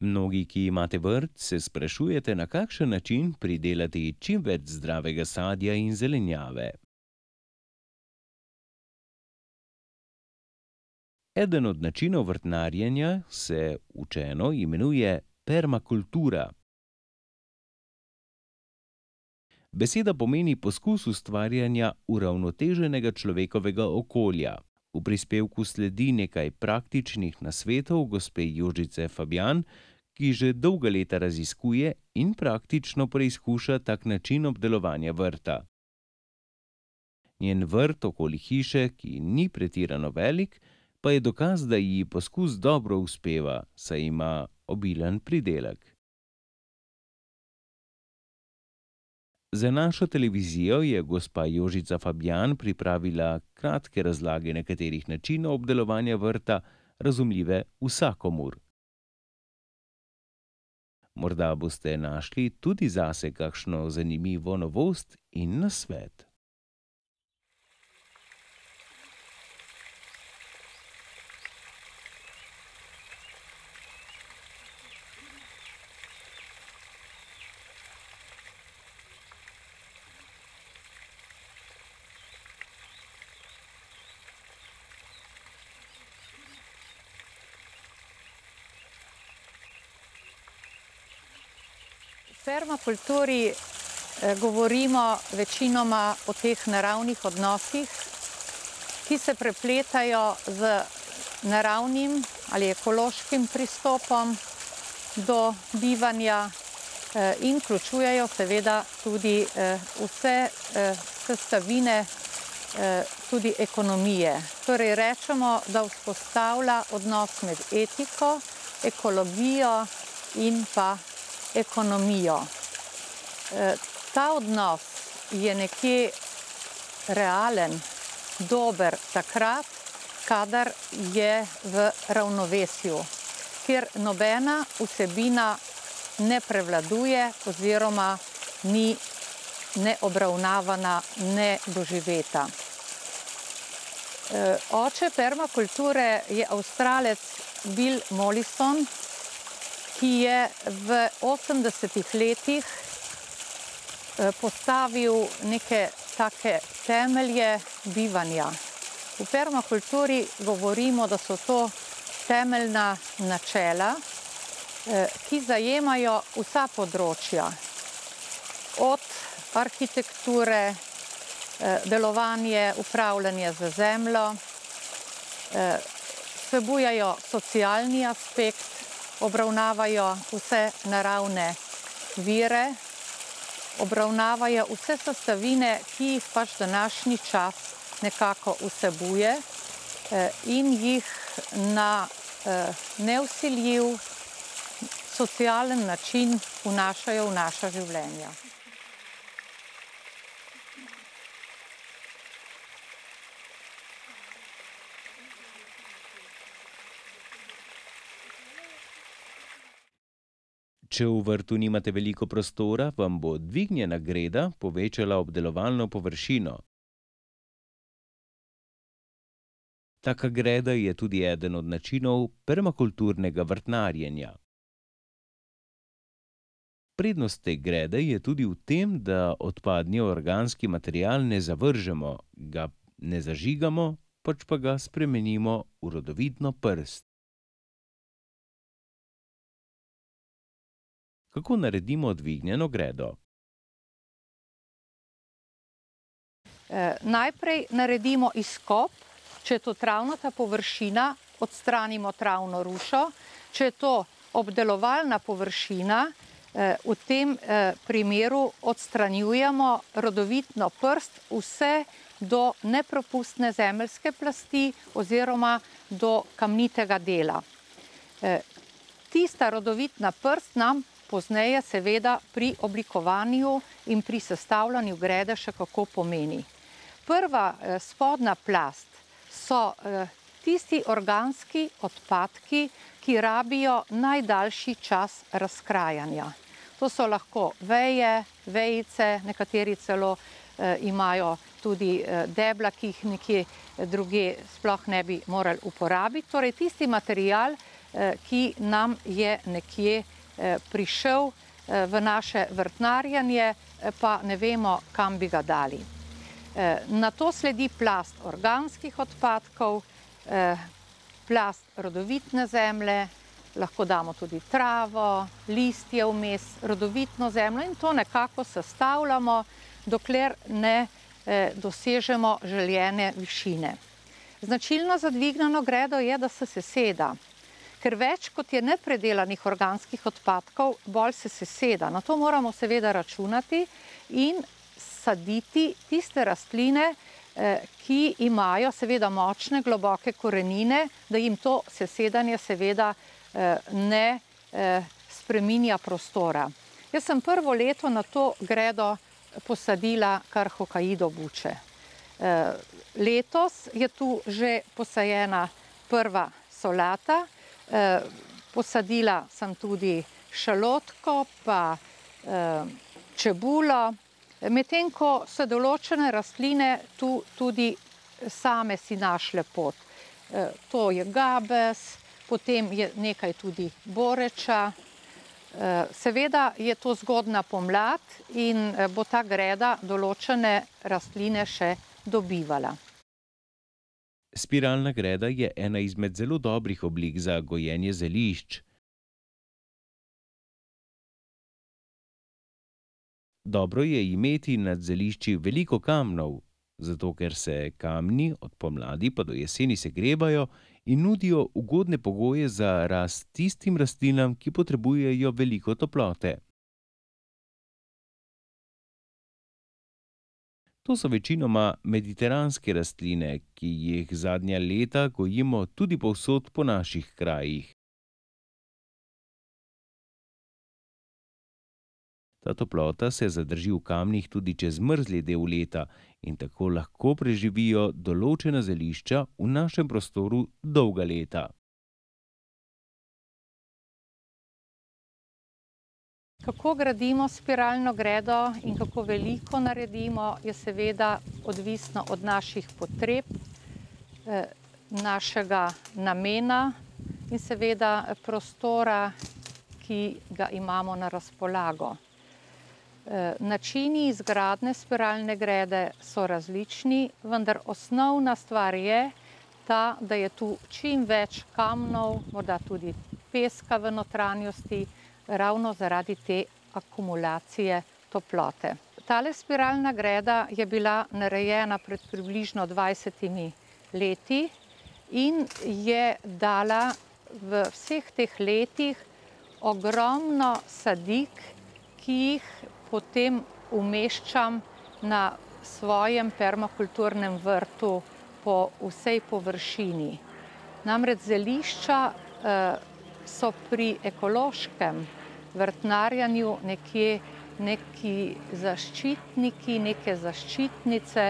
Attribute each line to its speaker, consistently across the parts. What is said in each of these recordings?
Speaker 1: Mnogi, ki imate vrt, se sprašujete, na kakšen način pridelati čim več zdravega sadja in zelenjave. Eden od načinov vrtnarjenja se učeno imenuje permakultura. Beseda pomeni poskus ustvarjanja uravnoteženega človekovega okolja. V prispevku sledi nekaj praktičnih nasvetov gospe Jožice Fabjan, ki že dolga leta raziskuje in praktično preizkuša tak način obdelovanja vrta. Njen vrt okoli hiše, ki ni pretirano velik, pa je dokaz, da ji poskus dobro uspeva, saj ima obilen pridelek. Za našo televizijo je gospa Jožica Fabjan pripravila kratke razlage nekaterih načinov obdelovanja vrta, razumljive vsakomur. Morda boste našli tudi zase kakšno zanimivo novost in nasvet.
Speaker 2: V permakulturi govorimo večinoma o teh naravnih odnosih, ki se prepletajo z naravnim ali ekološkim pristopom do bivanja in vključujejo seveda tudi vse sestavine tudi ekonomije. Torej rečemo, da vzpostavlja odnos med etiko, ekologijo in pa ekonomijo. Ta odnos je nekje realen, dober takrat, kadar je v ravnovesju, kjer nobena vsebina ne prevladuje oziroma ni neobravnavana, nedoživeta. Oče permakulture je Avstralec Bill Mollison, ki je v 80-ih letih postavil neke take temelje bivanja. V permakulturi govorimo, da so to temeljna načela, ki zajemajo vsa področja, od arhitekture, delovanje, upravljanje z zemljo, vsebujajo socialni aspekt, obravnavajo vse naravne vire, obravnavajo vse sestavine, ki jih pač današnji čas nekako vsebuje in jih na nevsiljiv, socialen način vnašajo v naša življenja.
Speaker 1: Če v vrtu nimate veliko prostora, vam bo dvignjena greda povečala obdelovalno površino. Taka greda je tudi eden od načinov permakulturnega vrtnarjenja. Prednost te grede je tudi v tem, da odpadni organski material ne zavržemo, ga ne zažigamo, pač pa ga spremenimo v rodovitno prst. Kako naredimo dvignjeno gredo?
Speaker 2: Najprej naredimo izkop, če je to travnata površina, odstranimo travno rušo, če je to obdelovalna površina, v tem primeru odstranjujemo rodovitno prst vse do nepropustne zemeljske plasti oziroma do kamnitega dela. Tista rodovitna prst nam pozneje seveda pri oblikovanju in pri sestavljanju grede še kako pomeni. Prva spodnja plast so tisti organski odpadki, ki rabijo najdaljši čas razkrajanja. To so lahko veje, vejice, nekateri celo imajo tudi debla, ki jih nekje drugje sploh ne bi morali uporabiti. Torej tisti material, ki nam je nekje prišel v naše vrtnarjenje, pa ne vemo, kam bi ga dali. Na to sledi plast organskih odpadkov, plast rodovitne zemlje, lahko damo tudi travo, listje vmes, rodovitno zemljo in to nekako sestavljamo, dokler ne dosežemo željene višine. Značilno za dvignjeno gredo je, da se seseda, ker več kot je nepredelanih organskih odpadkov, bolj se seseda. Na to moramo seveda računati in saditi tiste rastline, ki imajo seveda močne, globoke korenine, da jim to sesedanje seveda ne spreminja prostora. Jaz sem prvo leto na to gredo posadila kar hokaido buče. Letos je tu že posajena prva solata, posadila sem tudi šalotko pa čebulo, medtem ko so določene rastline tu tudi same si našle pot. To je gabes, potem je nekaj tudi boreča. Seveda je to zgodnja pomlad in bo ta greda določene rastline še dobivala.
Speaker 1: Spiralna greda je ena izmed zelo dobrih oblik za gojenje zelišč. Dobro je imeti nad zelišči veliko kamnov, zato ker se kamni od pomladi pa do jeseni segrevajo in nudijo ugodne pogoje za rast tistim rastlinam, ki potrebujejo veliko toplote. To so večinoma mediteranske rastline, ki jih zadnja leta gojimo tudi povsod po naših krajih. Ta toplota se zadrži v kamnih tudi čez mrzli del leta in tako lahko preživijo določena zelišča v našem prostoru dolga leta.
Speaker 2: Kako gradimo spiralno gredo in kako veliko naredimo, je seveda odvisno od naših potreb, našega namena in seveda prostora, ki ga imamo na razpolago. Načini izgradnje spiralne grede so različni, vendar osnovna stvar je ta, da je tu čim več kamnov, morda tudi peska v notranjosti, ravno zaradi te akumulacije toplote. Tale spiralna greda je bila narejena pred približno 20 leti in je dala v vseh teh letih ogromno sadik, ki jih potem umeščam na svojem permakulturnem vrtu po vsej površini. Namreč zelišča so pri ekološkem vrtnarjenju neki zaščitniki, neke zaščitnice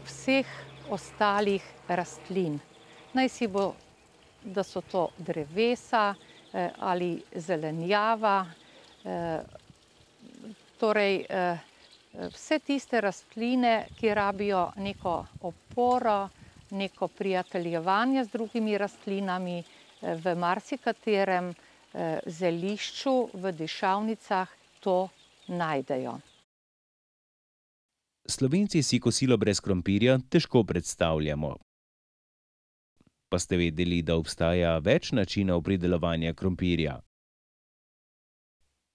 Speaker 2: vseh ostalih rastlin. Najsi bo, da so to drevesa ali zelenjava, torej vse tiste rastline, ki rabijo neko oporo, neko prijateljevanje z drugimi rastlinami, v marsikaterem zelišču, v dišavnicah to najdejo.
Speaker 1: Slovenci si kosilo brez krompirja težko predstavljamo. Pa ste vedeli, da obstaja več načinov pridelovanja krompirja?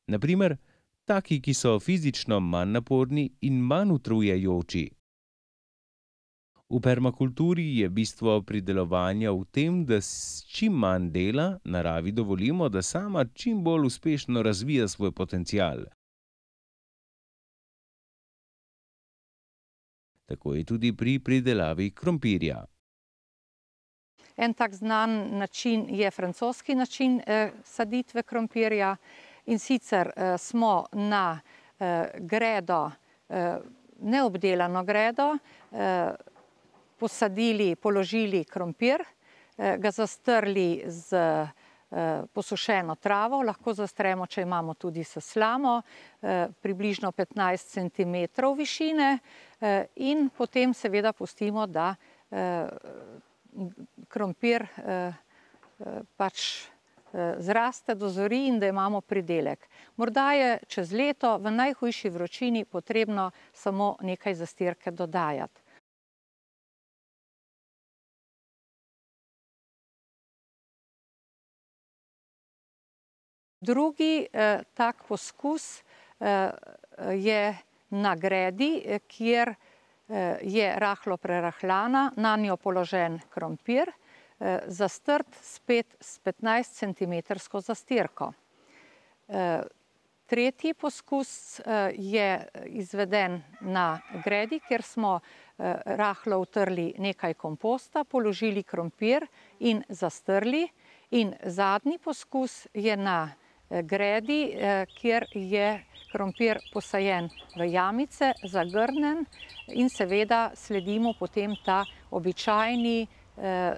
Speaker 1: Na primer, taki, ki so fizično manj naporni in manj utrujajoči. V permakulturi je bistvo pridelovanja v tem, da s čim manj dela naravi dovolimo, da sama čim bolj uspešno razvija svoj potencial. Tako je tudi pri pridelavi krompirja.
Speaker 2: En tak znan način je francoski način saditve krompirja. In sicer smo na gredo, neobdelano gredo, položili krompir, ga zastrli z posušeno travo, lahko zastremo, če imamo tudi s slamo, približno 15 centimetrov višine in potem seveda pustimo, da krompir pač zraste, dozori in da imamo pridelek. Morda je čez leto v najhujši vročini potrebno samo nekaj zastirke dodajati. Drugi tak poskus je na gredi, kjer je rahlo prerahljana, nanjo položen krompir, zastrt spet s 15-centimetrsko zastirko. Tretji poskus je izveden na gredi, kjer smo rahlo utrli nekaj komposta, položili krompir in zastrli. In zadnji poskus je na gredi, kjer je krompir posajen v jamice, zagrnen in seveda sledimo potem ta običajni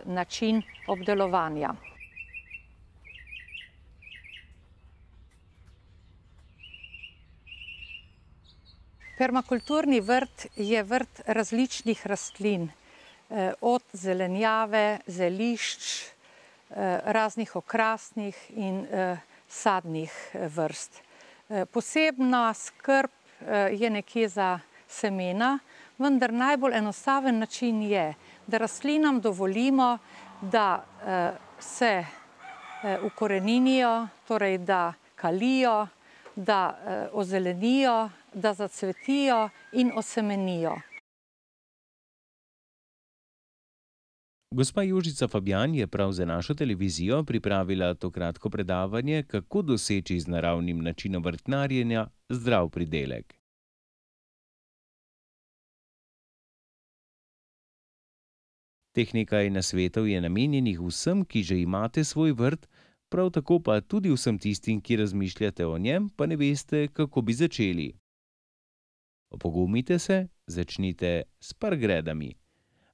Speaker 2: način obdelovanja. Permakulturni vrt je vrt različnih rastlin, od zelenjave, zelišč, raznih okrasnih in sadnih vrst. Posebna skrb je nekje za semena, vendar najbolj enostaven način je, da rastlinam dovolimo, da se ukoreninijo, torej da kalijo, da ozelenijo, da zacvetijo in osemenijo.
Speaker 1: Gospa Jožica Fabjan je prav za našo televizijo pripravila to kratko predavanje, kako doseči z naravnim načinom vrtnarjenja zdrav pridelek. Teh nekaj nasvetov je namenjenih vsem, ki že imate svoj vrt, prav tako pa tudi vsem tistim, ki razmišljate o njem, pa ne veste, kako bi začeli. Opogumite se, začnite s par gredami.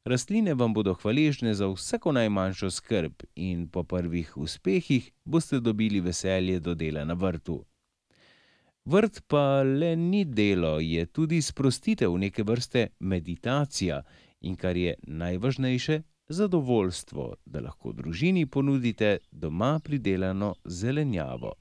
Speaker 1: Rastline vam bodo hvaležne za vsako najmanjšo skrb in po prvih uspehih boste dobili veselje do dela na vrtu. Vrt pa le ni delo, je tudi sprostitev, neke vrste meditacija in kar je najvažnejše, zadovoljstvo, da lahko družini ponudite doma pridelano zelenjavo.